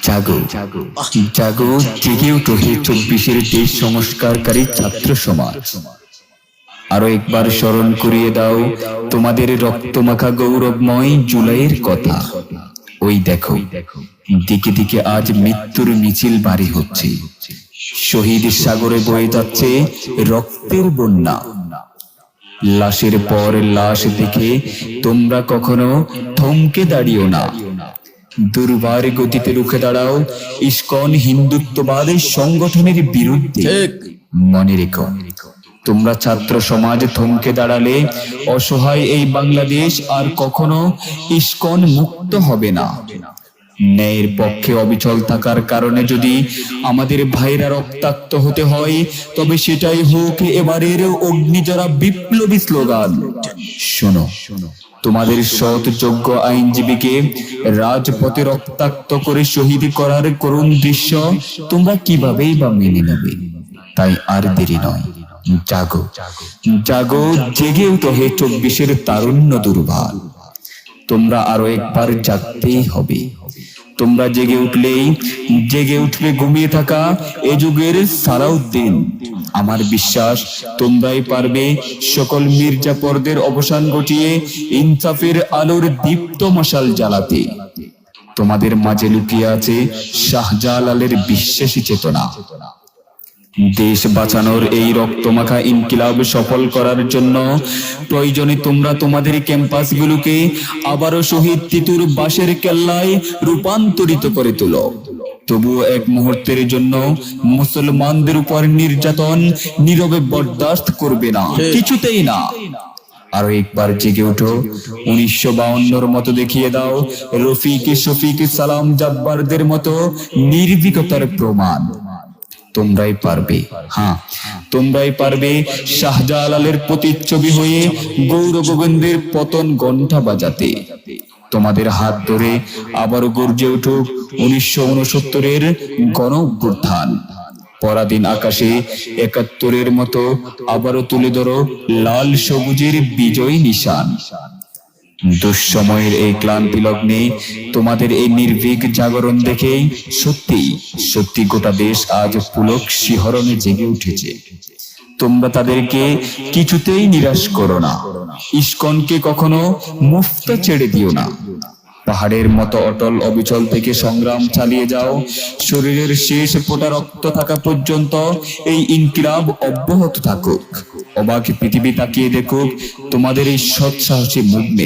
জাগো জাগো, জেগে উঠো হে 24-এর দেশ সংস্কারকারী ছাত্র সমাজ। আরো একবার স্মরণ করিয়ে দাও তোমাদের রক্তমাখা গৌরবময় জুলাইয়ের কথা। ওই দেখো, দিকে দিকে আজ মৃত্যুর মিছিল বাড়ি হচ্ছে, শহীদ সাগরে বয়ে যাচ্ছে রক্তের বন্যা। লাশের পর লাশ দেখে তোমরা কখনো থমকে দাঁড়িও না, দুর্বার গতিতে রুখে দাঁড়াও ইসকন হিন্দুত্ববাদের সংগঠনের বিরুদ্ধে। মনে রেখো, তোমরা ছাত্র সমাজ থমকে দাঁড়ালে অসহায় এই বাংলাদেশ আর কখনো ইসকন মুক্ত হবে না। ন্যায়ের পক্ষে অবিচল থাকার কারণে যদি আমাদের ভাইরা রক্তাক্ত হতে হয়, তবে সেটাই হোক এবারের অগ্নিজরা বিপ্লবী স্লোগান। শোনো, তোমাদের সৎ যোগ্য আইনজীবীকে রাজপথে রক্তাক্ত করে শহীদ করার করুণ দৃশ্য তোমরা কিভাবেই বা মেনে নেবে? তাই আর দেরি নয়, জাগো জাগো, জেগে উঠো হে 24-এর তারুণ্য দুর্বার। তোমরা আরো একবার জাগতেই হবে। তোমরা জেগে উঠলেই জেগে উঠবে ঘুমিয়ে থাকা এ যুগের সালাউদ্দিন। আমার বিশ্বাস তোমরাই পারবে সকল মির্জাপরদের অবসান ঘটিয়ে ইনসাফের আলোর দীপ্ত মশাল জ্বালাতে। তোমাদের মাঝে লুকিয়ে আছে শাহজালালের বিশ্বাসী চেতনা। দেশ বাঁচানোর এই রক্তমাখা ইনকিলাব সফল করার জন্য প্রয়োজনে তোমরা তোমাদের ক্যাম্পাসগুলোকে আবারও শহীদ তিতুর বাঁশের কেল্লায় রূপান্তরিত করে তোলো। তবুও এক মুহূর্তের জন্য মুসলমানদের উপর নির্যাতন নীরবে বরদাস্ত করবে না, কিছুতেই না। আরো একবার জেগে উঠো, 1952-র মতো দেখিয়ে দাও রফিক শফিক সালাম জাব্বারদের মতো নির্ভীকতার প্রমাণ। তোমরাই পারবে, হ্যাঁ তোমরাই পারবে শাহজালালের প্রতিচ্ছবি হয়ে গৌর গোবিন্দের পতন ঘণ্টা বাজাতে। তোমাদের হাত ধরে আবারও গর্জে উঠুক 1969-এর গণ অভ্যুত্থান। পরাধীন আকাশে 71-এর মতো আবারও তুলে ধরো লাল সবুজের বিজয় নিশান। দুঃসময়ের এই ক্লান্তি লগ্নে তোমাদের এই নির্ভীক জাগরণ দেখেই সত্যি সত্যি গোটা দেশ আজ পুলক শিহরণে জেগে উঠেছে। তোমরা তাদেরকে কিছুতেই নিরাশ করো না, ইসকনকে কখনো মুক্ত ছেড়ে দিও না। পাহাড়ের মতো অটল অবিচল থেকে সংগ্রাম চালিয়ে যাও, শরীরের শেষ ফোঁটা রক্ত থাকা পর্যন্ত এই ইনকিলাব অব্যাহত থাকুক। অবাক পৃথিবী তাকিয়ে দেখুক তোমাদের এই সৎ সাহসী মুভমেন্ট।